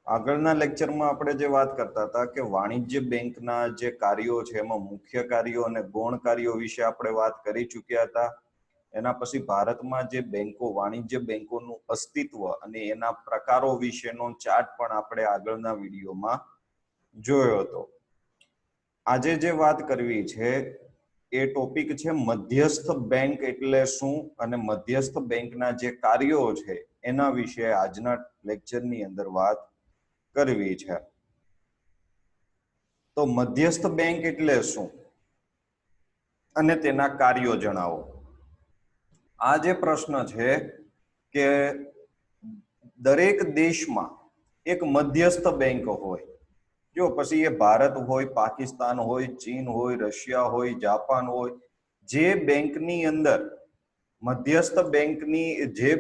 આગળના લેક્ચરમાં આપણે જે વાત કરતા હતા કે વાણિજ્ય બેંકના જે કાર્યો છે એમાં મુખ્ય કાર્યો અને ગૌણ કાર્યો વિશે આપણે વાત કરી ચૂક્યા હતા. એના પછી ભારતમાં જે બેંકો વાણિજ્ય બેંકોનું અસ્તિત્વ અને એના પ્રકારો વિશેનો ચાર્ટ પણ આપણે આગળના વિડીયોમાં જોયો હતો. આજે જે વાત કરવી છે એ ટોપિક છે મધ્યસ્થ બેંક એટલે શું અને મધ્યસ્થ બેંકના જે કાર્યો છે એના વિશે આજના લેક્ચરની અંદર વાત કરવી છે. તો મધ્યસ્થ બેંક એટલે શું અને તેના કાર્યો જણાવો. આ જે પ્રશ્ન છે કે દરેક દેશમાં એક મધ્યસ્થ બેંક હોય, જો પછી એ ભારત હોય, પાકિસ્તાન હોય, ચીન હોય, રશિયા હોય, જાપાન હોય, જે બેંકની અંદર મધ્યસ્થ બેંકની જે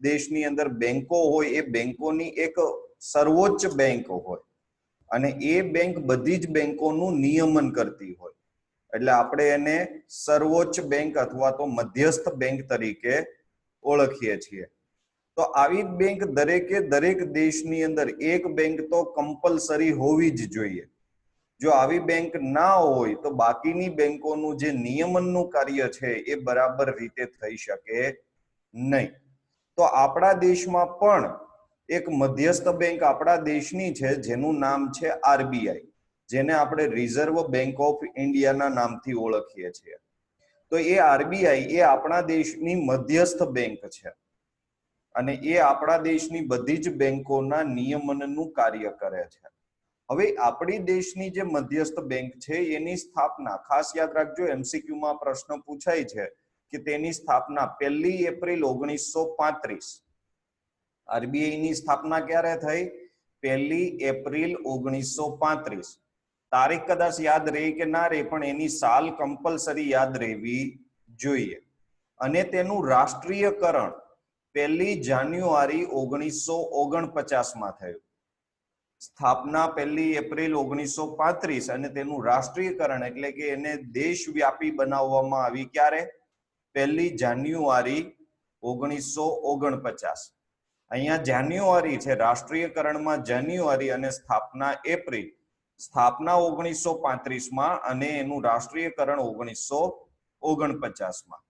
દેશની અંદર બેંકો હોય એ બેંકોની એક સર્વોચ્ચ બેંક હોય અને એ બેંક બધી જ બેંકોનું નિયમન કરતી હોય, એટલે આપણે એને સર્વોચ્ચ બેંક અથવા તો મધ્યસ્થ બેંક તરીકે ઓળખીએ છીએ. તો આવી બેંક દરેક દેશની અંદર એક બેંક તો કમ્પલસરી હોવી જ જોઈએ. જો આવી બેંક ના હોય તો બાકીની બેંકોનું જે નિયમનનું કાર્ય છે એ બરાબર રીતે થઈ શકે નહીં. તો આપણા દેશમાં પણ એક મધ્યસ્થ બેંક આપણા દેશની છે જેનું નામ છે આરબીઆઈ, જેને આપણે રિઝર્વ બેંક ઓફ ઇન્ડિયાના નામથી ઓળખીએ છીએ. તો એ આરબીઆઈ એ આપણા દેશની મધ્યસ્થ બેંક છે અને એ આપણા દેશની બધી જ બેંકોના નિયમનનું કાર્ય કરે છે. હવે આપણી દેશની જે મધ્યસ્થ બેંક છે એની સ્થાપના ખાસ યાદ રાખજો, એમસીક્યુમાં પ્રશ્ન પૂછાય છે કે તેની સ્થાપના 1 એપ્રિલ 1935. આરબીઆઈ ની સ્થાપના ક્યારે થઈ? 1 એપ્રિલ 1935. તારીખ કદાચ યાદ રહે કે ના રહે પણ એની સાલ કમ્પલસરી યાદ રહેવી જોઈએ. અને તેનું રાષ્ટ્રીયકરણ 1 જાન્યુઆરી 1949માં થયું. સ્થાપના 1 એપ્રિલ 1935 અને તેનું રાષ્ટ્રીયકરણ એટલે કે એને દેશવ્યાપી બનાવવામાં આવી ક્યારે? 1 જાન્યુઆરી 1949. અહીંયા જાન્યુઆરી છે, રાષ્ટ્રીયકરણમાં જાન્યુઆરી અને સ્થાપના એપ્રિલ. સ્થાપના 1935માં અને એનું રાષ્ટ્રીયકરણ 1949માં.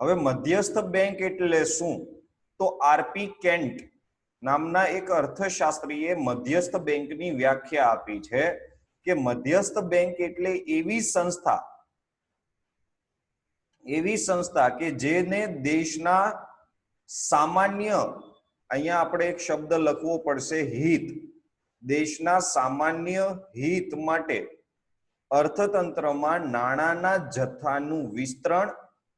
હવે મધ્યસ્થ બેંક એટલે શું? તો આરપી કેન્ટ નામના એક અર્થશાસ્ત્રીએ મધ્યસ્થ બેંકની વ્યાખ્યા આપી છે કે મધ્યસ્થ બેંક એટલે એવી સંસ્થા કે જેને દેશના સામાન્ય, અહીંયા આપણે એક શબ્દ લખવો પડશે, હિત, દેશના સામાન્ય હિત માટે અર્થતંત્રમાં નાણાંના જથ્થાનું વિસ્તરણ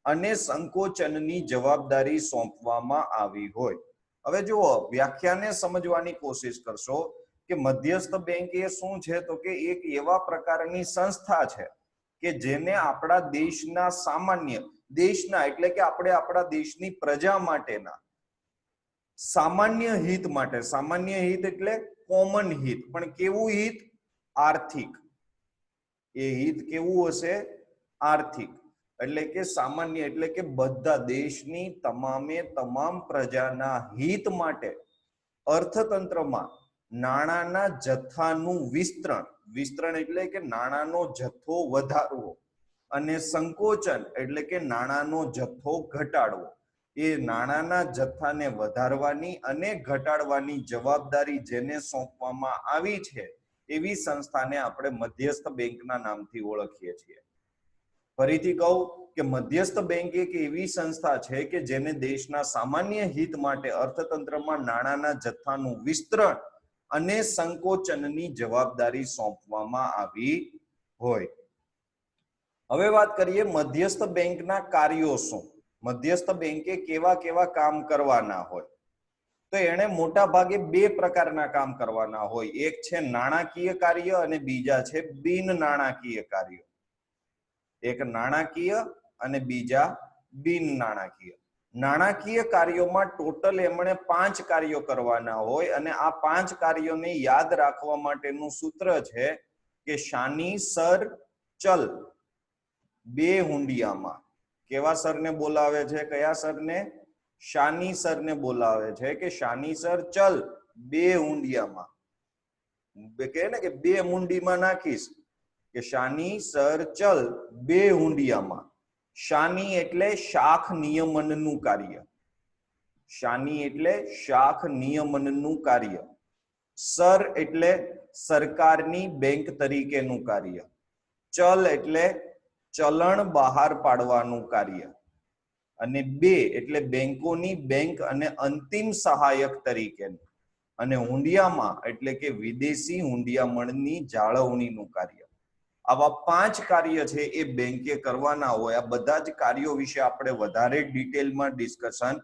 અને સંકોચનની જવાબદારી સોંપવામાં આવી હોય. હવે જુઓ, વ્યાખ્યાને સમજવાની કોશિશ કરશો કે મધ્યસ્થ બેંક એ શું છે, તો કે એક એવા પ્રકારની સંસ્થા છે કે જેને આપણા દેશના સામાન્ય, દેશના એટલે કે આપણે આપણા દેશની પ્રજા માટેના સામાન્ય હિત માટે, સામાન્ય હિત એટલે કોમન હિત, પણ કેવું હિત? આર્થિક. એ હિત કેવું હશે? આર્થિક. એટલે કે સામાન્ય એટલે કે બધા દેશની તમામ પ્રજાના હિત માટે અર્થતંત્રમાં નાણાંના જથ્થાનું વિસ્તરણ એટલે કે નાણાંનો જથ્થો વધારવો, અને સંકોચન એટલે કે નાણાંનો જથ્થો ઘટાડવો. એ નાણાંના જથ્થાને વધારવાની અને ઘટાડવાની જવાબદારી જેને સોંપવામાં આવી છે એવી સંસ્થાને આપણે મધ્યસ્થ બેંકના નામથી ઓળખીએ છીએ. ફરીથી કહું કે મધ્યસ્થ બેંક એક એવી સંસ્થા છે કે જેને દેશના સામાન્ય હિત માટે અર્થતંત્રમાં નાણાંના જથ્થાનું વિસ્તરણ અને સંકોચનની જવાબદારી સોંપવામાં આવી હોય. હવે વાત કરીએ મધ્યસ્થ બેંકના કાર્યો શું? મધ્યસ્થ બેંકે કેવા કામ કરવાના હોય? તો એને મોટા ભાગે 2 પ્રકારના કામ કરવાના હોય. એક છે નાણાકીય કાર્ય અને બીજા છે બિન નાણાકીય કાર્યો. એક નાણાકીય અને બીજા બિન નાણાકીય. નાણાકીય કાર્યોમાં ટોટલ એમણે 5 કાર્યો કરવાના હોય અને આ 5 કાર્યોને યાદ રાખવા માટેનું સૂત્ર છે કે શાની સર ચલ 2 હુંડિયામાં. કેવા સરને બોલાવે છે? કયા સરને? શાની સરને બોલાવે છે કે શાની સર ચલ 2 હુંડિયામાં. કહે ને કે બે મુંડીમાં નાખીશ, કે શાની સર ચલ બે હુંડિયામાં. શાની એટલે શાખ નિયમનનું કાર્ય. શાની એટલે શાખ નિયમનનું કાર્ય. સર એટલે સરકારની બેંક તરીકેનું કાર્ય. ચલ એટલે ચલણ બહાર પાડવાનું કાર્ય. અને બે એટલે બેંકોની બેંક અને અંતિમ સહાયક તરીકેનું. અને હુંડિયામાં એટલે કે વિદેશી હુંડિયામણની જાળવણીનું કાર્ય. આવા 5 કાર્ય છે એ બેંકે કરવાના હોય. આ બધા જ કાર્યો વિશે આપણે વધારે ડિટેલમાં ડિસ્કશન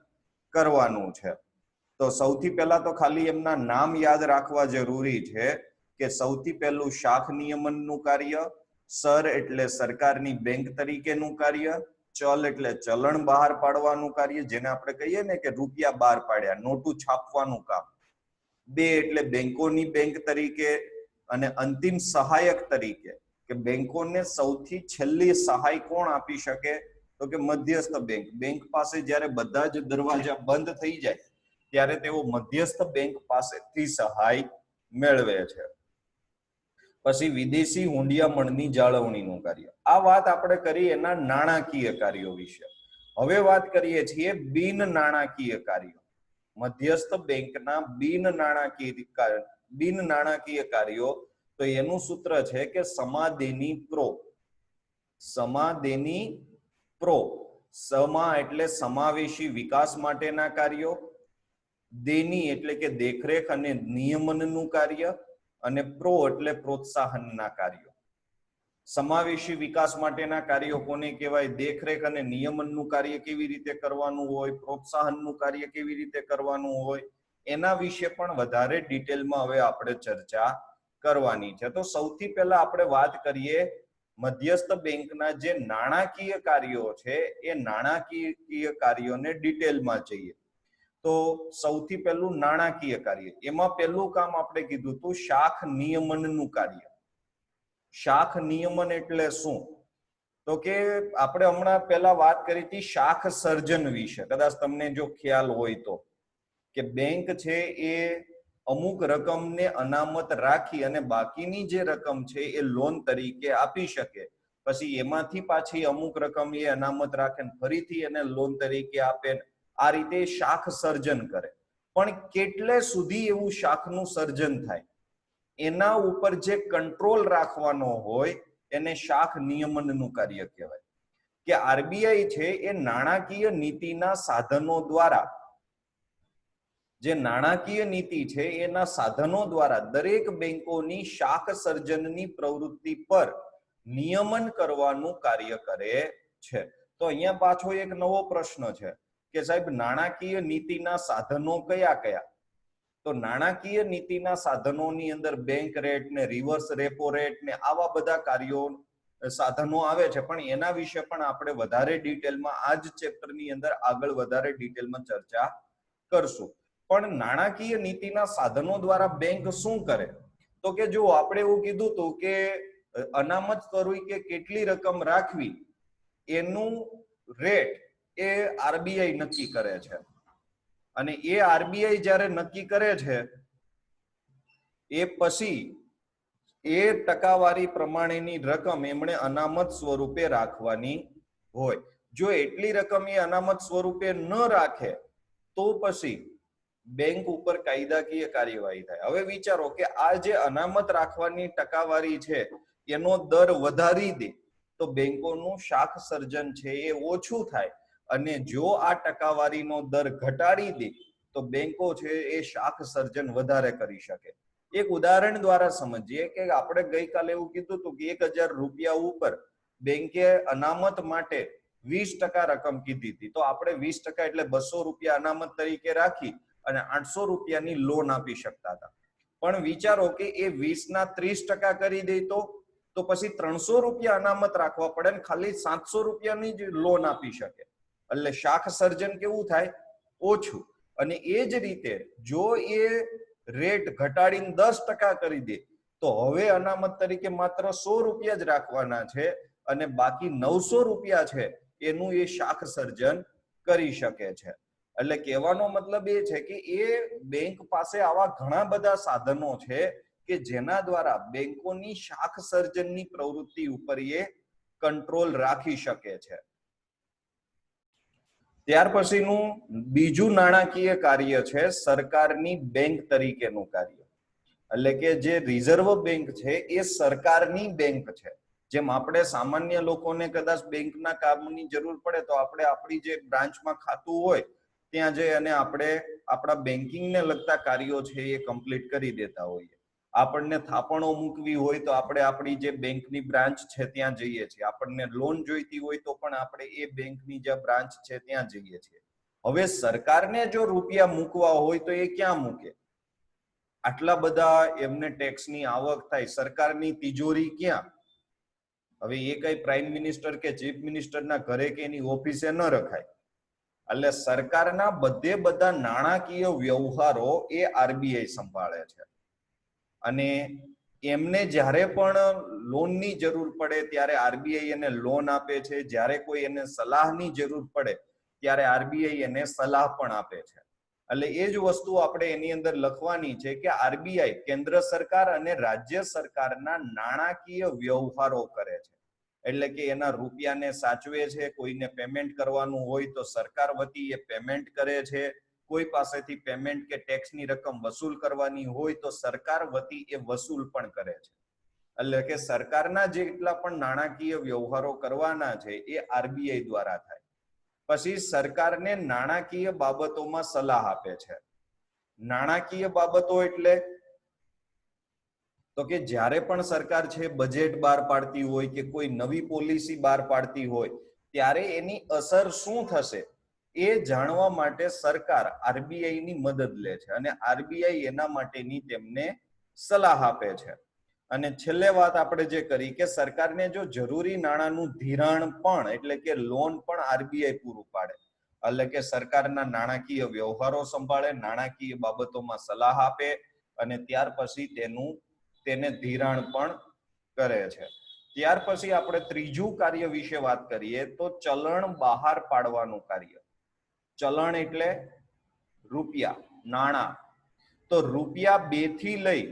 કરવાનું છે. તો સૌથી પહેલા તો ખાલી એમના નામ યાદ રાખવા જરૂરી છે કે સૌથી પહેલું શાખ નિયમનનું કાર્ય, સર એટલે સરકારની બેંક તરીકેનું કાર્ય, ચલ એટલે ચલણ બહાર પાડવાનું કાર્ય, જેને આપણે કહીએ ને કે રૂપિયા બહાર પાડ્યા, નોટું છાપવાનું કામ. બે એટલે બેંકોની બેંક તરીકે, અને અંતિમ સહાયક તરીકે, કે બેંકોને સૌથી છેલ્લી સહાય કોણ આપી શકે? તો કે મધ્યસ્થ બેંક. બેંક પાસે જ્યારે બધા જ દરવાજા બંધ થઈ જાય ત્યારે તેઓ મધ્યસ્થ બેંક પાસેથી સહાય મેળવે છે. પછી વિદેશી હુંડિયામણની જાળવણીનું કાર્ય. આ વાત આપણે કરી એના નાણાકીય કાર્યો વિશે. હવે વાત કરીએ છીએ બિન નાણાકીય કાર્યો. મધ્યસ્થ બેંકના બિન નાણાકીય કાર્યો. તો એનું સૂત્ર છે કે સમાદેની પ્રો. સમાદેની પ્રો. સમા એટલે સમાવેશી વિકાસ માટેના કાર્યો, દેની એટલે કે દેખરેખ અને નિયમનનું કાર્ય, અને પ્રો એટલે પ્રોત્સાહનના કાર્યો. સમાવેશી વિકાસ માટેના કાર્યો કોને કહેવાય? દેખરેખ અને નિયમનનું કાર્ય કેવી રીતે કરવાનું હોય, પ્રોત્સાહનનું કાર્ય કેવી રીતે કરવાનું હોય, એના વિશે પણ વધારે ડિટેલમાં હવે આપણે ચર્ચા કરવાની છે. તો સૌથી પહેલા આપણે વાત કરીએ મધ્યસ્થ બેંકના જે નાણાકીય કાર્યો છે એ નાણાકીય કાર્યોને ડિટેલમાં જઈએ. તો સૌથી પહેલું નાણાકીય કાર્ય. એમાં પહેલું કામ આપણે કીધું હતું શાખ નિયમનનું કાર્ય. શાખ નિયમન એટલે શું? તો કે આપણે હમણાં પહેલા વાત કરી હતી શાખ સર્જન વિશે. કદાચ તમને જો ખ્યાલ હોય તો, કે બેંક છે એ અમુક રકમને અનામત રાખી અને બાકીની જે રકમ છે એ લોન તરીકે આપી શકે. પછી એમાંથી પાછી અમુક રકમ એ અનામત રાખે, ફરીથી એને લોન તરીકે આપે. આ રીતે શાખ સર્જન કરે. પણ કેટલે સુધી એવું શાખનું સર્જન થાય એના ઉપર જે કંટ્રોલ રાખવાનો હોય એને શાખ નિયમનનું કાર્ય કહેવાય. કે આરબીઆઈ છે એ નાણાકીય નીતિના સાધનો દ્વારા, જે નાણાકીય નીતિ છે એના સાધનો દ્વારા દરેક બેંકોની શાખ સર્જનની પ્રવૃત્તિ પર નિયમન કરવાનું કાર્ય કરે છે. તો અહીંયા પાછો એક નવો પ્રશ્ન છે કે સાહેબ નાણાકીય નીતિના સાધનો કયા કયા? તો નાણાકીય નીતિના સાધનોની અંદર બેંક રેટ ને રિવર્સ રેપો રેટ ને આવા બધા કાર્યો સાધનો આવે છે. પણ એના વિશે પણ આપણે વધારે ડિટેલમાં આ જ ચેપ્ટરની અંદર આગળ વધારે ડિટેલમાં ચર્ચા કરશું. પણ નાણાકીય નીતિના સાધનો દ્વારા બેંક શું કરે? તો કે જો આપણે એવું કીધું હતું કે અનામત તરીકે કેટલી રકમ રાખવી એનું રેટ એ આરબીઆઈ નક્કી કરે છે. અને એ આરબીઆઈ જ્યારે નક્કી કરે છે એ પછી એ ટકાવારી પ્રમાણેની રકમ એમણે અનામત સ્વરૂપે રાખવાની હોય. જો એટલી રકમ એ અનામત સ્વરૂપે ન રાખે તો પછી બેંક ઉપર કાયદાકીય કાર્યવાહી થાય. હવે વિચારો કે આ જે અનામત રાખવાની ટકાવારી છે એનો દર વધારી દે તો બેંકોનું શાખ સર્જન છે એ ઓછું થાય, અને જો આ ટકાવારીનો દર ઘટાડી દે તો બેંકો છે એ શાખ સર્જન વધારે કરી શકે. એક ઉદાહરણ દ્વારા સમજીએ કે આપણે ગઈકાલે એવું કીધું હતું કે 1000 રૂપિયા ઉપર બેંકે અનામત માટે 20% રકમ કીધી હતી. તો આપણે 20% એટલે 200 રૂપિયા અનામત તરીકે રાખી અને 800 રૂપિયાની લોન આપી શકતા હતા. પણ વિચારો કે એ 20 ના 30% કરી દે તો પછી 300 રૂપિયા અનામત રાખવા પડે ને ખાલી 700 રૂપિયાની જ લોન આપી શકે. એટલે શાખ સર્જન કેવું થાય? ઓછું. અને એ જ રીતે જો એ રેટ ઘટાડીને 10% કરી દે તો હવે અનામત તરીકે માત્ર 100 રૂપિયા જ રાખવાના છે અને બાકી 900 રૂપિયા છે એનું એ શાખ સર્જન કરી શકે છે. એટલે કહેવાનો મતલબ એ છે કે એ બેંક પાસે આવા ઘણા બધા સાધનો છે કે જેના દ્વારા બેંકોની શાખ સર્જનની પ્રવૃત્તિ ઉપર એ કંટ્રોલ રાખી શકે છે. ત્યાર પછીનું બીજું નાણાકીય કાર્ય છે સરકારની બેંક તરીકેનું કાર્ય. એટલે કે જે રિઝર્વ બેંક છે એ સરકારની બેંક છે. જેમ આપણે સામાન્ય લોકોને કદાચ બેંકના કામની જરૂર પડે તો આપણે આપણી જે બ્રાન્ચમાં ખાતું હોય ત્યાં જઈ અને આપણે આપણા બેન્કિંગને લગતા કાર્યો છે એ કમ્પ્લીટ કરી દેતા હોઈએ. આપણને થાપણો મૂકવી હોય તો આપણે આપણી જે બેંકની બ્રાન્ચ છે ત્યાં જઈએ છીએ. આપણને લોન જોઈતી હોય તો પણ આપણે એ બેંકની જે બ્રાન્ચ છે ત્યાં જઈએ છીએ. હવે સરકારને જો રૂપિયા મૂકવા હોય તો એ ક્યાં મૂકે? આટલા બધા એમને ટેક્સની આવક થાય, સરકારની તિજોરી ક્યાં? હવે એ કઈ પ્રાઇમ મિનિસ્ટર કે ચીફ મિનિસ્ટરના ઘરે કે એની ઓફિસે ન રખાય. એટલે સરકારના બધા નાણાકીય વ્યવહારો એ આરબીઆઈ સંભાળે છે. અને એમને જ્યારે પણ લોનની જરૂર પડે ત્યારે આરબીઆઈ એને લોન આપે છે. જ્યારે કોઈ એને સલાહની જરૂર પડે ત્યારે આરબીઆઈ એને સલાહ પણ આપે છે. એટલે એ જ વસ્તુ આપણે એની અંદર લખવાની છે કે આરબીઆઈ કેન્દ્ર સરકાર અને રાજ્ય સરકારના નાણાકીય વ્યવહારો કરે છે. એટલે કે એના રૂપિયાને સાચવે છે. કોઈને પેમેન્ટ કરવાનું હોય તો સરકાર વતી એ પેમેન્ટ કરે છે. કોઈ પાસેથી પેમેન્ટ કે ટેક્સની રકમ વસૂલ કરવાની હોય તો સરકાર વતી એ વસૂલ પણ કરે છે. એટલે કે સરકારના જેટલા પણ નાણાકીય વ્યવહારો કરવાના છે એ આરબીઆઈ દ્વારા થાય. પછી સરકારને નાણાકીય બાબતોમાં સલાહ આપે છે. નાણાકીય બાબતો એટલે તો કે જ્યારે પણ સરકાર છે બજેટ બહાર પાડતી હોય કે કોઈ નવી પોલિસી બહાર પાડતી હોય ત્યારે એની અસર શું થશે એ જાણવા માટે સરકાર આરબીઆઈ ની મદદ લે છે અને આરબીઆઈ એના માટેની તેમને સલાહ આપે છે. અને છેલ્લે વાત આપણે જે કરી કે સરકારને જો જરૂરી નાણાંનું ધિરાણ પણ એટલે કે લોન પણ આરબીઆઈ પૂરું પાડે. એટલે કે સરકારના નાણાકીય વ્યવહારો સંભાળે, નાણાકીય બાબતોમાં સલાહ આપે અને ત્યાર પછી તેને ધિરાણ પણ કરે છે. ત્યાર પછી આપણે ત્રીજું કાર્ય વિશે વાત કરીએ તો ચલણ બહાર પાડવાનું કાર્ય. ચલણ એટલે રૂપિયા, નાણાં. તો રૂપિયા 2 થી લઈ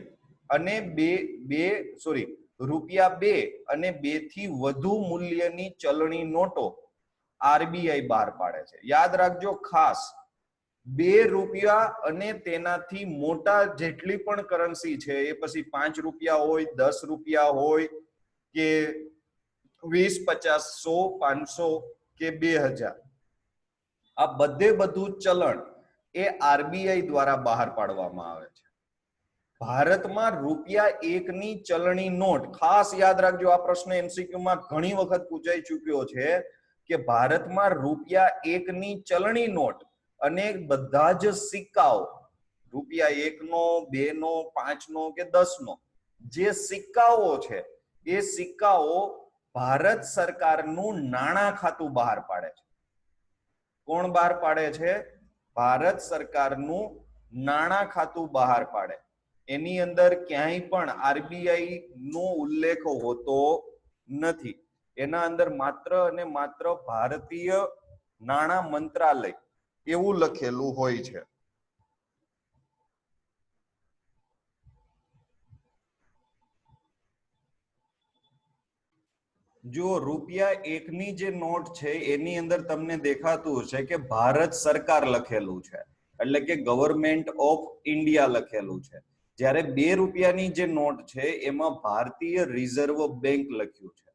અને રૂપિયા 2 અને 2 થી વધુ મૂલ્યની ચલણી નોટો આરબીઆઈ બહાર પાડે છે. યાદ રાખજો ખાસ, 2 રૂપિયા અને તેનાથી મોટા જેટલી પણ કરન્સી છે એ પછી 5 રૂપિયા હોય, 10 રૂપિયા હોય કે 20, 50, 100, 500 કે 2000, આ બધું ચલણ એ આરબીઆઈ દ્વારા બહાર પાડવામાં આવે છે. ભારતમાં રૂપિયા 1 ની ચલણી નોટ, ખાસ યાદ રાખજો આ પ્રશ્ન એમસીક્યુમાં ઘણી વખત પૂછાઈ ચૂક્યો છે કે ભારતમાં રૂપિયા 1 ની ચલણી નોટ અને બધા જ સિક્કાઓ, રૂપિયા 1 નો, 2 નો, 5 નો કે 10 નો જે સિક્કાઓ છે એ સિક્કાઓ ભારત સરકારનું નાણાં ખાતું બહાર પાડે છે. કોણ બહાર પાડે છે? ભારત સરકારનું નાણાં ખાતું બહાર પાડે. એની અંદર ક્યાંય પણ આરબીઆઈ નો ઉલ્લેખ હોતો નથી. એના અંદર માત્ર અને માત્ર ભારતીય નાણાં મંત્રાલય એવું લખેલું હોય છે. જો રૂપિયા 1 ની જે નોટ છે એની અંદર તમને દેખાતું હશે કે ભારત સરકાર લખેલું છે, એટલે કે ગવર્મેન્ટ ઓફ ઇન્ડિયા લખેલું છે. જ્યારે 2 રૂપિયાની જે નોટ છે એમાં ભારતીય રિઝર્વ બેંક લખ્યું છે.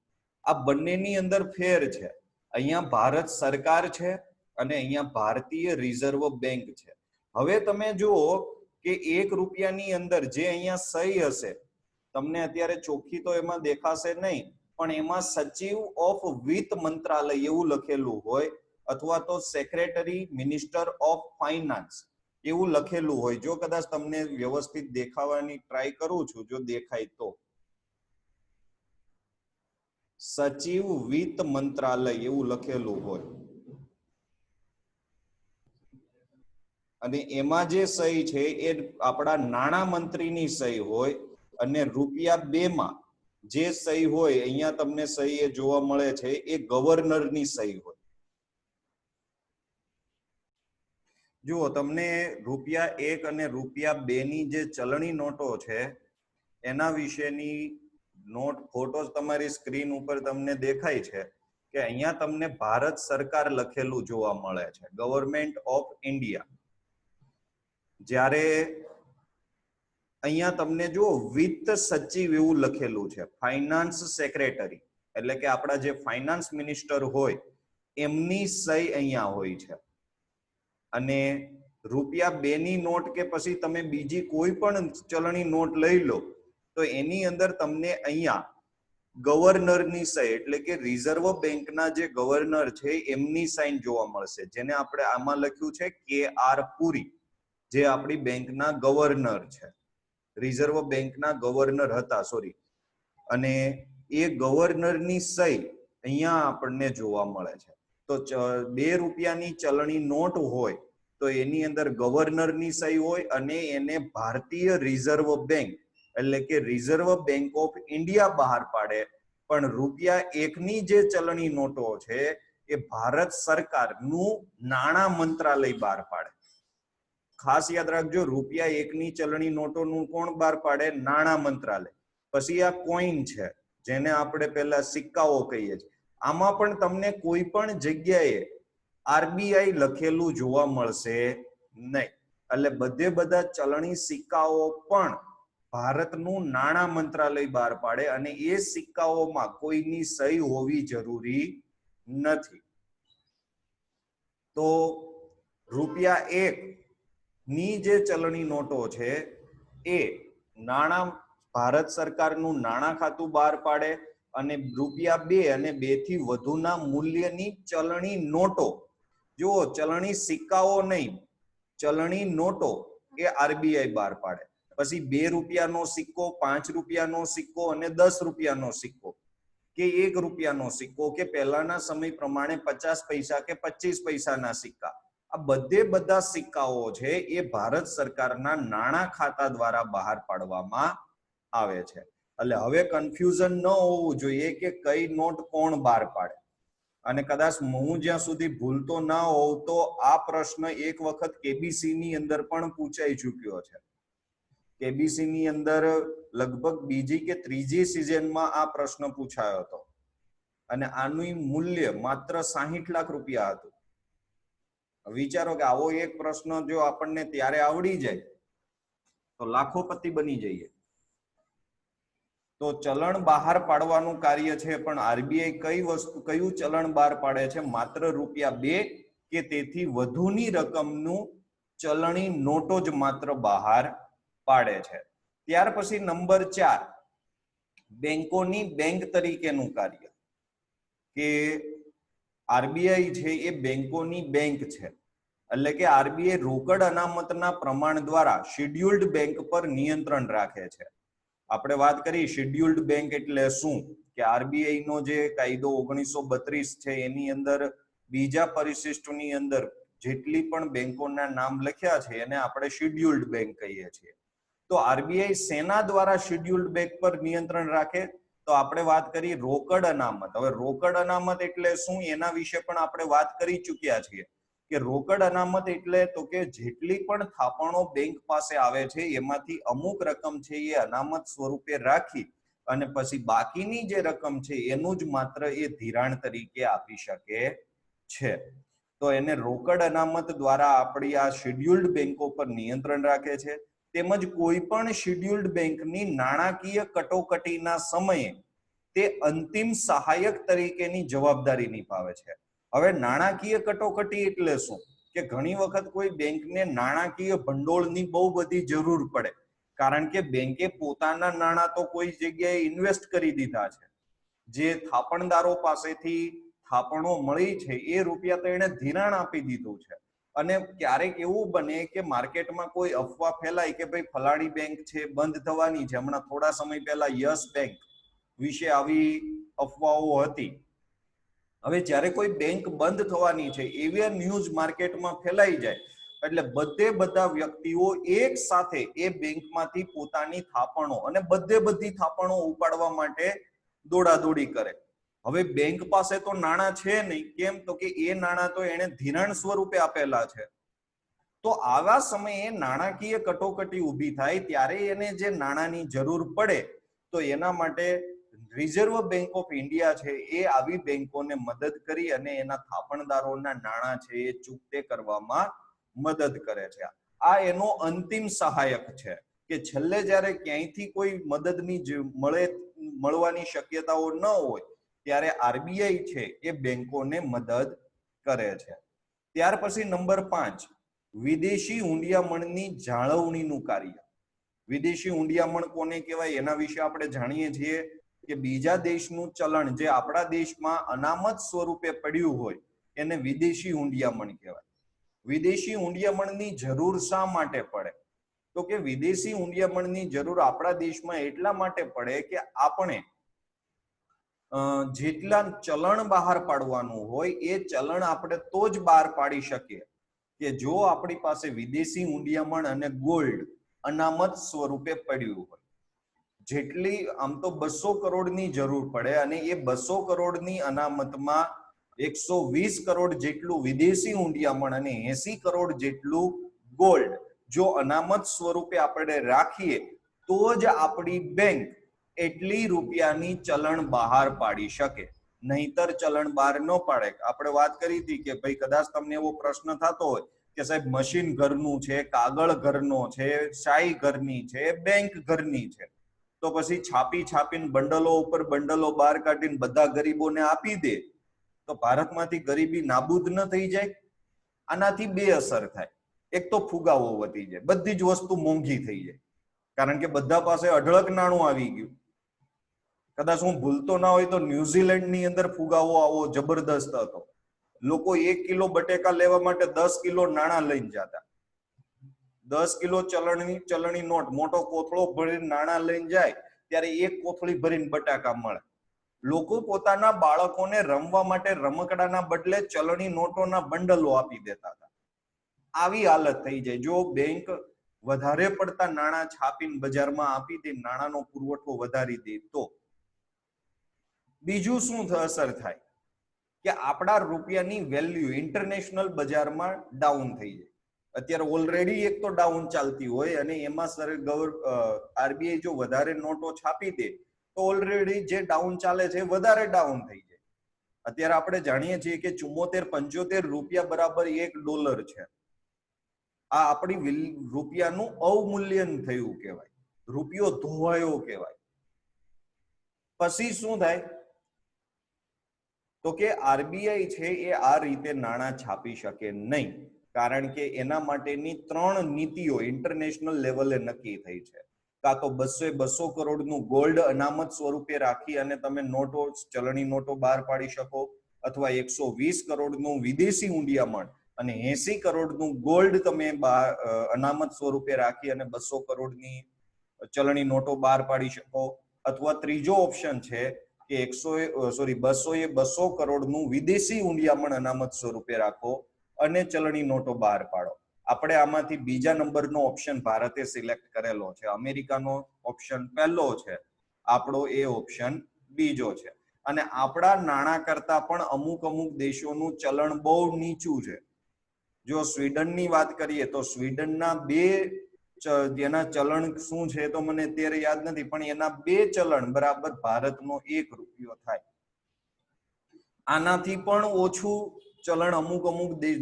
આ બંનેની અંદર ફેર છે. અહીંયા ભારત સરકાર છે અને અહીંયા ભારતીય રિઝર્વ બેંક છે. હવે તમે જુઓ કે 1 રૂપિયાની અંદર જે અહીંયા સહી હશે, તમને અત્યારે ચોખ્ખી તો એમાં દેખાશે નહીં, પણ એમાં સચિવ ઓફ વિત્ત મંત્રાલય એવું લખેલું હોય અથવા તો સેક્રેટરી મિનિસ્ટર ઓફ ફાઇનાન્સ એવું લખેલું હોય. જો કદાચ તમને વ્યવસ્થિત દેખાવાની ટ્રાય કરું છું, જો દેખાય તો સચિવ વિત્ત મંત્રાલય એવું લખેલું હોય અને એમાં જે સહી છે એ આપણા નાણાં મંત્રીની સહી હોય અને રૂપિયા 2 માં જે સહી હોય અહીંયા તમને સહી એ જોવા મળે છે એ ગવર્નરની સહી હોય. જુઓ તમને રૂપિયા 1 અને રૂપિયા 2 ની જે ચલણી નોટો છે એના વિશેની નોટ ફોટોસ તમારી સ્ક્રીન ઉપર તમને દેખાય છે કે અહીંયા તમને ભારત સરકાર લખેલું જોવા મળે છે, ગવર્મેન્ટ ઓફ ઇન્ડિયા. જ્યારે અહીંયા તમને જુઓ વિત્ત સચિવ એવું લખેલું છે, ફાઇનાન્સ સેક્રેટરી, એટલે કે આપણા જે ફાઇનાન્સ મિનિસ્ટર હોય એમની સહી અહીંયા હોય છે. અને ₹2 ની નોટ કે પછી તમે બીજી કોઈ પણ ચલણી નોટ લઈ લો તો એની અંદર તમને અહીંયા ગવર્નરની સહી એટલે કે રિઝર્વ બેંકના જે ગવર્નર છે એમની સાઇન જોવા મળશે, જેને આપણે આમાં લખ્યું છે KR પુરી, જે આપણી બેંકના ગવર્નર છે, રિઝર્વ બેંકના ગવર્નર હતા, સોરી. અને એ ગવર્નરની સહી અહીંયા આપણને જોવા મળે છે. તો ₹2ની ચલણી નોટ હોય તો એની અંદર ગવર્નરની સહી હોય અને એને ભારતીય રિઝર્વ બેંક એટલે કે રિઝર્વ બેંક ઓફ ઇન્ડિયા બહાર પાડે. પણ ₹1ની જે ચલણી નોટો છે એ ભારત સરકારનું નાણાં મંત્રાલય બહાર પાડે. ખાસ યાદ રાખજો, ₹1ની ચલણી નોટોનું કોણ બહાર પાડે? નાણાં મંત્રાલય. પછી આ કોઈન છે જેને આપણે પહેલા સિક્કાઓ કહીએ છીએ, આમાં પણ તમને કોઈ પણ જગ્યાએ RBI લખેલું જોવા મળશે નહીં. એટલે બધા ચલણી સિક્કાઓ પણ ભારતનું નાણાં મંત્રાલય બહાર પાડે અને એ સિક્કાઓમાં કોઈની સહી હોવી જરૂરી નથી. તો ₹1 ની જે ચલણી નોટો છે એ ભારત સરકારનું નાણાં ખાતું બહાર પાડે અને ₹2 અને 2 થી વધુના મૂલ્યની ચલણી નોટો, જો ચલણી સિક્કાઓ નહીં, ચલણી નોટો એ RBI બહાર પાડે. પછી ₹2નો સિક્કો, ₹5નો સિક્કો અને ₹10નો સિક્કો કે ₹1નો સિક્કો કે પહેલાના સમય પ્રમાણે 50 પૈસા કે 25 પૈસાના સિક્કા, આ બધા સિક્કાઓ છે એ ભારત સરકારના નાણાં ખાતા દ્વારા બહાર પાડવામાં આવે છે. એટલે હવે કન્ફ્યુઝન ન હોવું જોઈએ કે કઈ નોટ કોણ બહાર પાડે. અને કદાચ હું જ્યાં સુધી ભૂલતો ના હોઉં તો આ પ્રશ્ન એક વખત KBC ની અંદર પણ પૂછાઈ ચૂક્યો છે. KBC ની અંદર લગભગ બીજી કે ત્રીજી સિઝનમાં આ પ્રશ્ન પૂછાયો હતો અને આનું મૂલ્ય માત્ર ₹60 લાખ હતું. વિચારો કે આવો એક પ્રશ્ન જો આપણને ત્યારે આવડી જાય તો લાખોપતિ બની જઈએ. તો ચલણ બહાર પાડવાનું કાર્ય છે, પણ RBI કયું ચલણ બહાર પાડે છે? માત્ર ₹2 કે તેથી વધુની રકમનું ચલણી નોટો જ માત્ર બહાર પાડે છે. ત્યાર પછી નંબર 4, બેંકોની બેંક તરીકેનું કાર્ય. કે RBI છે એ બેંકોની બેંક છે, એટલે કે RBI રોકડ અનામતના પ્રમાણ દ્વારા શેડ્યુલ્ડ બેંક પર નિયંત્રણ રાખે છે. આપણે વાત કરી શેડ્યુલ્ડ બેંક એટલે શું, કે RBI નો જે કાયદો 1932 છે એની અંદર બીજા પરિશિષ્ટની અંદર જેટલી પણ બેંકોના નામ લખ્યા છે એને આપણે શેડ્યુલ્ડ બેંક કહીએ છીએ. તો RBI સેના દ્વારા શેડ્યુલ્ડ બેંક પર નિયંત્રણ રાખે? તો આપણે વાત કરી રોકડ અનામત. હવે રોકડ અનામત એટલે શું એના વિશે પણ આપણે વાત કરી ચૂક્યા છીએ કે રોકડ અનામત એટલે તો કે જેટલી પણ થાપણો બેંક પાસે આવે છે એમાંથી અમુક રકમ છે એ અનામત સ્વરૂપે રાખી અને પછી બાકીની જે રકમ છે એનું જ માત્ર એ ધિરાણ તરીકે આપી શકે છે. તો એને રોકડ અનામત દ્વારા આપણી આ શેડ્યુલ્ડ બેંકો પર નિયંત્રણ રાખે છે. તેમજ કોઈ પણ શેડ્યુલ્ડ બેંકની નાણાકીય કટોકટીના સમયે તે અંતિમ સહાયક તરીકેની જવાબદારી નિભાવે છે. હવે નાણાકીય કટોકટી એટલે શું, કે ઘણી વખત કોઈ બેંકને નાણાકીય ભંડોળની બહુ બધી જરૂર પડે, કારણ કે બેંકે પોતાના નાણાં તો કોઈ જગ્યાએ ઇન્વેસ્ટ કરી દીધા છે, જે થાપણદારો પાસેથી થાપણો મળી છે એ રૂપિયા તો એને ધિરાણ આપી દીધું છે. અને ક્યારેક એવું બને કે માર્કેટમાં કોઈ અફવા ફેલાય કે ભાઈ ફલાણી બેંક છે બંધ થવાની છે. હમણાં થોડા સમય પહેલા યસ બેંક વિશે આવી અફવાઓ હતી. હવે જ્યારે કોઈ બેંક બંધ થવાની છે એવી ન્યૂઝ માર્કેટમાં ફેલાઈ જાય એટલે બધા વ્યક્તિઓ એક સાથે એ બેંકમાંથી પોતાની થાપણો અને બધી થાપણો ઉપાડવા માટે દોડાદોડી કરે. હવે બેંક પાસે તો નાણાં છે નહીં, કેમ તો કે એ નાણાં તો એને ધિરાણ સ્વરૂપે આપેલા છે. તો આવા સમયે નાણાકીય કટોકટી ઊભી થાય ત્યારે એને જે નાણાંની જરૂર પડે તો એના માટે રિઝર્વ બેંક ઓફ ઇન્ડિયા છે એ આવી બેંકોને મદદ કરી અને એના થાપણદારોના નાણાં છે એ ચૂકતે કરવામાં મદદ કરે છે. આ એનો અંતિમ સહાયક છે કે છેલ્લે જ્યારે ક્યાંયથી કોઈ મદદની મળવાની શક્યતાઓ ન હોય ત્યારે આરબીઆઈ છે એ બેંકોને મદદ કરે છે. ત્યાર પછી નંબર 5, વિદેશી હુંડિયામણની જાળવણીનું કાર્ય. વિદેશી હુંડિયામણ કોને કહેવાય એના વિશે આપણે જાણીએ છીએ કે બીજા દેશનું ચલણ જે આપણા દેશમાં અનામત સ્વરૂપે પડ્યું હોય એને વિદેશી હુંડિયામણ કહેવાય. વિદેશી હુંડિયામણની જરૂર શા માટે પડે? તો કે વિદેશી હુંડિયામણની જરૂર આપણા દેશમાં એટલા માટે પડે કે આપણે જેટલા ચલણ બહાર પાડવાનું હોય એ ચલણ આપણે તો જ બહાર પાડી શકીએ કે જો આપણી પાસે વિદેશી હુંડિયામણ અને ગોલ્ડ અનામત સ્વરૂપે પડ્યું હોય. જેટલી આમ તો 200 કરોડની જરૂર પડે અને એ 200 કરોડની અનામતમાં 120 કરોડ જેટલું વિદેશી હુંડિયામણ અને 80 કરોડ જેટલું ગોલ્ડ જો અનામત સ્વરૂપે આપણે રાખીએ તો જ આપણી બેંક એટલી રૂપિયાની ચલણ બહાર પાડી શકે, નહીતર ચલણ બહાર ન પાડે. આપણે વાત કરી હતી કે ભાઈ કદાચ તમને એવો પ્રશ્ન થતો હોય કે સાહેબ મશીન ઘરનું છે, કાગળ ઘરનો છે, શાહી ઘરની છે, બેંક ઘરની છે, તો પછી છાપીને બંડલો ઉપર બંડલો બહાર કાઢીને બધા ગરીબોને આપી દે તો ભારતમાંથી ગરીબી નાબૂદ ન થઈ જાય? આનાથી 2 અસર થાય. એક તો ફુગાવો વધી જાય, બધી જ વસ્તુ મોંઘી થઈ જાય, કારણ કે બધા પાસે અઢળક નાણું આવી ગયું. કદાચ હું ભૂલતો ના હોય તો ન્યુઝીલેન્ડની અંદર ફુગાવો આવો જબરદસ્ત હતો. લોકો 1 કિલો બટેકા લેવા માટે 10 કિલો નાણાં લઈને જતા. 10 કિલો ચલણી નોટ, મોટો કોથળો ભરીને નાણાં લઈને જાય ત્યારે 1 કોથળી ભરીને બટાકા મળે. લોકો પોતાના બાળકોને રમવા માટે રમકડાના બદલે ચલણી નોટોના બંડલો આપી દેતા હતા. આવી હાલત થઈ જાય જો બેંક વધારે પડતા નાણાં છાપીને બજારમાં આપી દે, નાણાંનો પુરવઠો વધારી દે તો. બીજું શું અસર થાય કે આપણા રૂપિયાની વેલ્યુ ઇન્ટરનેશનલ બજારમાં ડાઉન થઈ જાય. અત્યારે ઓલરેડી એક તો ડાઉન ચાલતી હોય અને એમાં આરબીઆઈ જો વધારે નોટો છાપી દે તો ઓલરેડી જે ડાઉન ચાલે છે વધારે ડાઉન થઈ જાય. અત્યારે આપણે જાણીએ છીએ કે 74-75 રૂપિયા બરાબર $1 છે. આ આપણી રૂપિયાનું અવમૂલ્યન થયું કહેવાય, રૂપિયો ધોવાયો કહેવાય. પછી શું થાય તો કે આરબીઆઈ છે એ આ રીતે નાણાં છાપી શકે નહીં, કારણ કે એના માટેની 3 નીતિઓ ઇન્ટરનેશનલ લેવલે નક્કી થઈ છે. કાં તો 200 કરોડનું ગોલ્ડ અનામત સ્વરૂપે રાખી અને તમે નોટો, ચલણી નોટો બહાર પાડી શકો, અથવા 120 કરોડનું વિદેશી હુંડિયામણ અને 80 કરોડનું ગોલ્ડ તમે અનામત સ્વરૂપે રાખી અને 200 કરોડની ચલણી નોટો બહાર પાડી શકો, અથવા ત્રીજો ઓપ્શન છે કે 200 કરોડનું વિદેશી હુંડિયામણ અનામત સ્વરૂપે રાખો અને ચલણી નોટો બહાર પાડો. આપણે આમાંથી બીજા નંબરનો ઓપ્શન ભારતે સિલેક્ટ કરેલો છે. અમેરિકાનો ઓપ્શન પહેલો છે, આપણો એ ઓપ્શન બીજો છે. અને આપણા નાણાં કરતા પણ અમુક દેશોનું ચલણ બહુ નીચું છે. જો સ્વીડનની વાત કરીએ તો સ્વીડનના 2 જેના ચલણ શું છે તો મને અત્યારે યાદ નથી, પણ એના 2 ચલણ બરાબર ભારતનો 1 રૂપિયો થાય. આનાથી પણ ઓછું ચલણ અમુક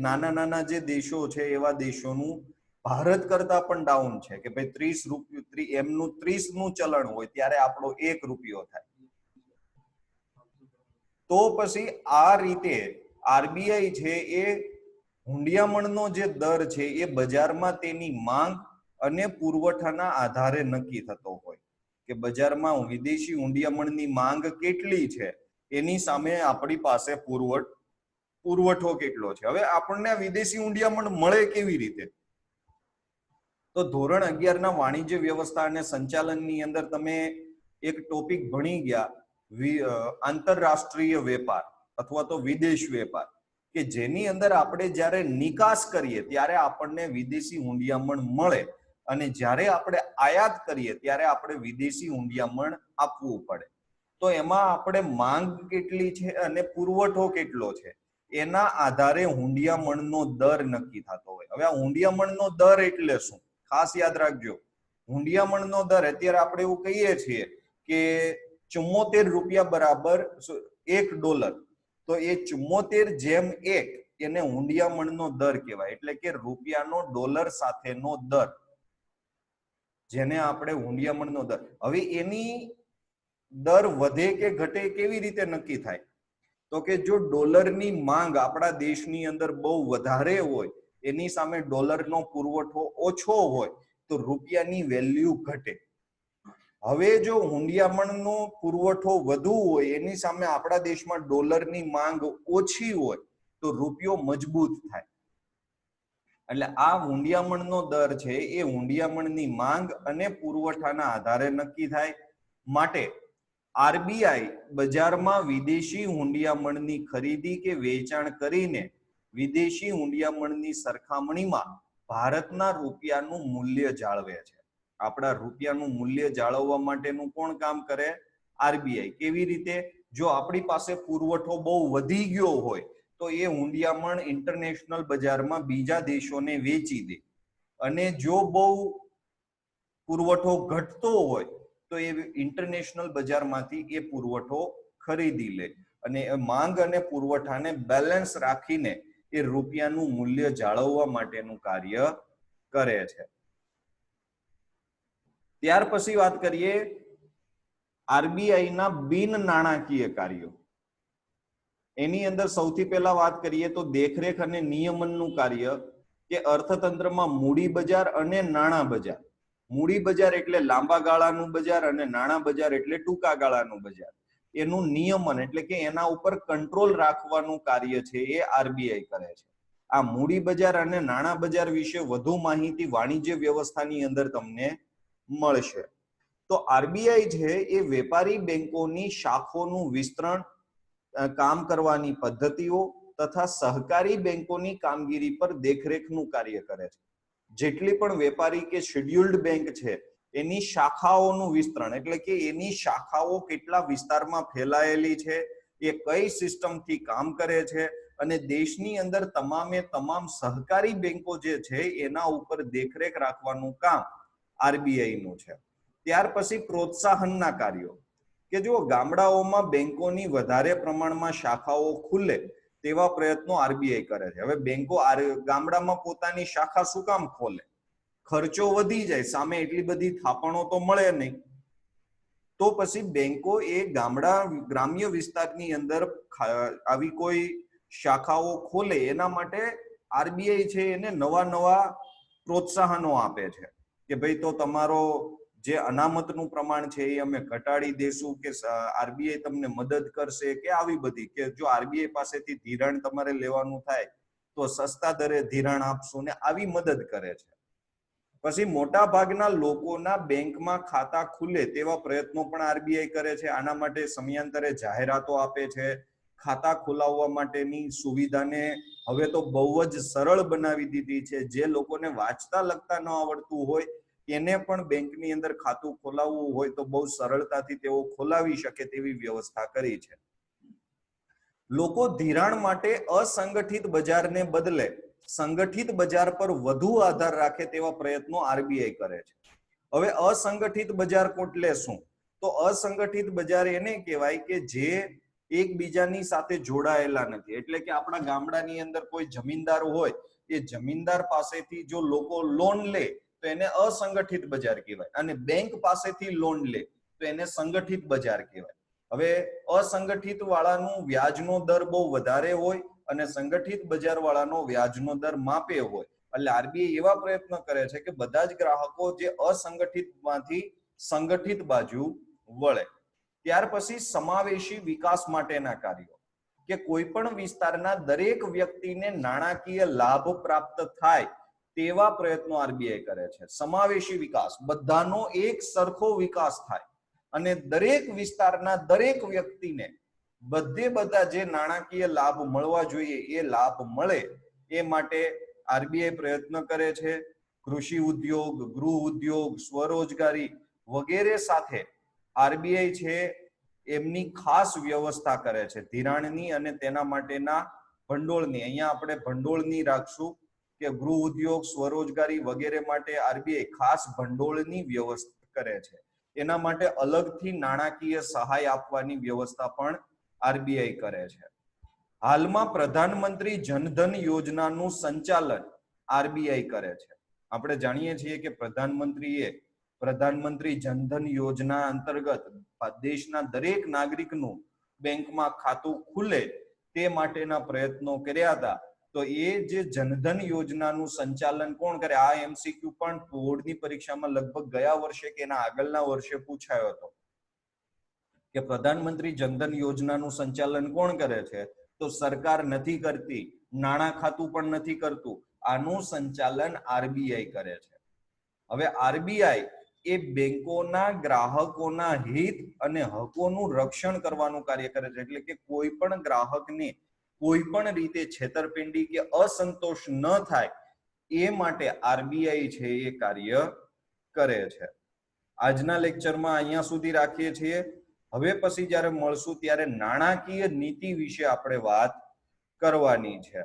નાના જે દેશો છે એવા દેશોનું ભારત કરતા પણ ડાઉન છે કે ભાઈ 30 રૂપિયા, એમનું 30 નું ચલણ હોય ત્યારે આપણો 1 રૂપિયો થાય. તો પછી આ રીતે આરબીઆઈ છે એ હુંડિયામણનો જે દર છે એ બજારમાં તેની માંગ અને પુરવઠાના આધારે નક્કી થતો હોય કે બજારમાં વિદેશી હુંડિયામણની માંગ કેટલી છે એની સામે આપણી પાસે પુરવઠો કેટલો છે. હવે આપણને વિદેશી હુંડિયામણ મળે કેવી રીતે? તો ધોરણ 11 ના વાણિજ્ય વ્યવસ્થા અને સંચાલનની અંદર તમે એક ટોપિક ભણી ગયા, આંતરરાષ્ટ્રીય વેપાર અથવા તો વિદેશ વેપાર, કે જેની અંદર આપણે જ્યારે નિકાસ કરીએ ત્યારે આપણને વિદેશી હુંડિયામણ મળે અને જ્યારે આપણે આયાત કરીએ ત્યારે આપણે વિદેશી હુંડિયામણ આપવું પડે. તો એમાં આપણે માંગ કેટલી છે અને પુરવઠો કેટલો છે એના આધારે હુંડિયામણનો દર નક્કી થતો હોય. હવે આ હુંડિયામણનો દર એટલે શું, ખાસ યાદ રાખજો. હુંડિયામણનો દર અત્યારે આપણે એવું કહીએ છીએ કે 74 રૂપિયા બરાબર $1, તો એ 74/1 એને હુંડિયામણનો દર કહેવાય. એટલે કે રૂપિયાનો ડોલર સાથેનો દર, જેને આપણે હુંડિયામણનો દર. હવે એની દર વધે કે ઘટે કેવી રીતે નક્કી થાય? તો કે જો ડોલરની માંગ આપણા દેશની અંદર બહુ વધારે હોય, એની સામે ડોલરનો પુરવઠો ઓછો હોય, તો રૂપિયાની વેલ્યુ ઘટે. હવે જો હુંડિયામણનો પુરવઠો વધુ હોય, એની સામે આપણા દેશમાં ડોલરની માંગ ઓછી હોય, તો રૂપિયો મજબૂત થાય. એટલે આ હુંડિયામણનો દર છે એ હુંડિયામણની માંગ અને પુરવઠાના આધારે નક્કી થાય. માટે આરબીઆઈ બજારમાં વિદેશી હુંડિયામણની ખરીદી કે વેચાણ કરીને વિદેશી હુંડિયામણની સરખામણીમાં ભારતના રૂપિયાનું મૂલ્ય જાળવે છે. આપણા રૂપિયાનું મૂલ્ય જાળવવા માટેનું કોણ કામ કરે? આરબીઆઈ. કેવી રીતે? જો આપણી પાસે પુરવઠો બહુ વધી ગયો હોય તો એ હુંડિયામણ ઇન્ટરનેશનલ બજારમાં બીજા દેશોને વેચી દે, અને જો બહુ પુરવઠો ઘટતો હોય તો એ ઇન્ટરનેશનલ બજારમાંથી એ પુરવઠો ખરીદી લે, અને માંગ અને પુરવઠાને બેલેન્સ રાખીને એ રૂપિયાનું મૂલ્ય જાળવવા માટેનું કાર્ય કરે છે. ત્યાર પછી વાત કરીએ આરબીઆઈના બિન નાણાકીય કાર્યો. એની અંદર સૌથી પહેલા વાત કરીએ તો દેખરેખ અને નિયમનનું કાર્ય, કે અર્થતંત્રમાં મૂડી બજાર અને નાણાં બજાર. મૂડી બજાર એટલે લાંબા ગાળાનું બજાર અને નાણાં બજાર એટલે ટૂંકા ગાળાનું બજાર. એનું નિયમન એટલે કે એના ઉપર કંટ્રોલ રાખવાનું કાર્ય છે એ આરબીઆઈ કરે છે. આ મૂડી બજાર અને નાણાં બજાર વિશે વધુ માહિતી વાણિજ્ય વ્યવસ્થાની અંદર તમને મળશે. તો આરબીઆઈ છે એ વેપારી બેંકોની શાખાઓનું વિસ્તરણ, કામ કરવાની પદ્ધતિઓ તથા સહકારી બેંકોની કામગીરી પર દેખરેખનું કાર્ય કરે છે. જેટલી પણ વેપારી કે શેડ્યુલ્ડ બેંક છે એની શાખાઓનું વિસ્તરણ, એટલે કે એની શાખાઓ કેટલા વિસ્તારમાં ફેલાયેલી છે, એ કઈ સિસ્ટમથી કામ કરે છે, અને દેશની અંદર તમામે તમામ સહકારી બેંકો જે છે એના ઉપર દેખરેખ રાખવાનું કામ આરબીઆઈ નું છે. ત્યાર પછી પ્રોત્સાહનના કાર્યો, કે જો ગામડાઓમાં બેંકોની વધારે પ્રમાણમાં શાખાઓ ખુલે તેવા પ્રયત્નો આરબીઆઈ કરે છે. હવે બેંકો ગામડામાં પોતાની શાખા શું કામ ખોલે? ખર્ચો વધી જાય, સામે એટલી બધી થાપણો તો મળે નહીં, તો પછી બેંકો એ ગ્રામ્ય વિસ્તારની અંદર આવી કોઈ શાખાઓ ખોલે, એના માટે આરબીઆઈ છે એને નવા પ્રોત્સાહનો આપે છે કે ભાઈ તો તમારો જે અનામતનું પ્રમાણ છે એ અમે ઘટાડી દેશું, કે આરબીઆઈ તમને મદદ કરશે, કે આવી બધી, કે જો આરબીઆઈ પાસેથી ધિરાણ તમારે લેવાનું થાય તો સસ્તા દરે ધિરાણ આપશું, ને આવી મદદ કરે છે. પછી મોટા ભાગના લોકોના બેંકમાં ખાતા ખુલે તેવા પ્રયત્નો પણ આરબીઆઈ કરે છે. આના માટે સમયાંતરે જાહેરાતો આપે છે. ખાતા ખોલાવવા માટેની સુવિધાને હવે તો બહુ જ સરળ બનાવી દીધી છે. જે લોકોને વાંચતા લખતા ન આવડતું હોય એને પણ બેંકની અંદર ખાતું ખોલાવવું હોય તો બહુ સરળતાથી તેઓ ખોલાવી શકે તેવી વ્યવસ્થા કરી છે. લોકો ધિરાણ માટે અસંગઠિત બજારને બદલે સંગઠિત બજાર પર વધુ આધાર રાખે તેવા પ્રયત્નો આરબીઆઈ કરે છે. હવે અસંગઠિત બજાર એટલે શું? તો અસંગઠિત બજાર એને કહેવાય કે જે એકબીજાની સાથે જોડાયેલા નથી. એટલે કે આપણા ગામડાની અંદર કોઈ જમીનદાર હોય, એ જમીનદાર પાસેથી જો લોકો લોન લે તો એને અસંગઠિત બજાર કહેવાય, અને બેંક પાસેથી લોન લે તો એને સંગઠિત બજાર કહેવાય. હવે અસંગઠિત વાળાનું વ્યાજનો દર બહુ વધારે હોય અને સંગઠિત બજાર વાળાનો વ્યાજનો દર માપે હોય. એટલે આરબીઆઈ એવા પ્રયત્ન કરે છે કે બધા જ ગ્રાહકો જે અસંગઠિતમાંથી સંગઠિત બાજુ વળે. ત્યાર પછી સમાવેશી વિકાસ માટેના કાર્યો, કે કોઈ પણ વિસ્તારના દરેક વ્યક્તિને નાણાકીય લાભ પ્રાપ્ત થાય તેવા પ્રયત્નો આરબીઆઈ કરે છે. સમાવેશી વિકાસ, બધાનો એક સરખો વિકાસ થાય અને દરેક વિસ્તારના દરેક વ્યક્તિને બધા જે નાણાકીય લાભ મળવા જોઈએ એ લાભ મળે, એ માટે આરબીઆઈ પ્રયત્ન કરે છે. કૃષિ ઉદ્યોગ, ગૃહ ઉદ્યોગ, સ્વરોજગારી વગેરે સાથે આરબીઆઈ છે એમની ખાસ વ્યવસ્થા કરે છે ધિરાણની અને તેના માટેના ભંડોળની, અહીંયા આપણે ભંડોળની રાખશું કે ગૃહ ઉદ્યોગ, સ્વરોજગારી વગેરે માટે આરબીઆઈ ખાસ ભંડોળની વ્યવસ્થા કરે છે. એના માટે અલગથી નાણાકીય સહાય આપવાની વ્યવસ્થા પણ આરબીઆઈ કરે છે. હાલમાં પ્રધાનમંત્રી જનધન યોજનાનું સંચાલન આરબીઆઈ કરે છે. આપણે જાણીએ છીએ કે પ્રધાનમંત્રી જનધન યોજના અંતર્ગત દેશના દરેક નાગરિકનું બેંકમાં ખાતું ખુલે તે માટેના પ્રયત્નો કર્યા હતા. તો એ જે જનધન યોજનાનું સંચાલન કોણ કરે? આ એમસીક્યુ પણ બોર્ડની પરીક્ષામાં લગભગ ગયા વર્ષે કે એના આગળના વર્ષે પૂછાયો હતો કે પ્રધાનમંત્રી જનધન યોજનાનું સંચાલન કોણ કરે છે? તો સરકાર નથી કરતી, નાણાં ખાતું પણ નથી કરતું, આનું સંચાલન આરબીઆઈ કરે છે. હવે આરબીઆઈ એ બેંકોના ગ્રાહકોના હિત અને હકોનું રક્ષણ કરવાનું કાર્ય કરે છે. એટલે કે કોઈ પણ ગ્રાહકને કોઈ પણ રીતે છેતરપિંડી કે અસંતોષ ન થાય એ માટે આરબીઆઈ છે એ કાર્ય કરે છે. આજના લેક્ચરમાં અહીંયા સુધી રાખીએ છીએ. હવે પછી જ્યારે મળશું ત્યારે નાણાકીય નીતિ વિશે આપણે વાત કરવાની છે.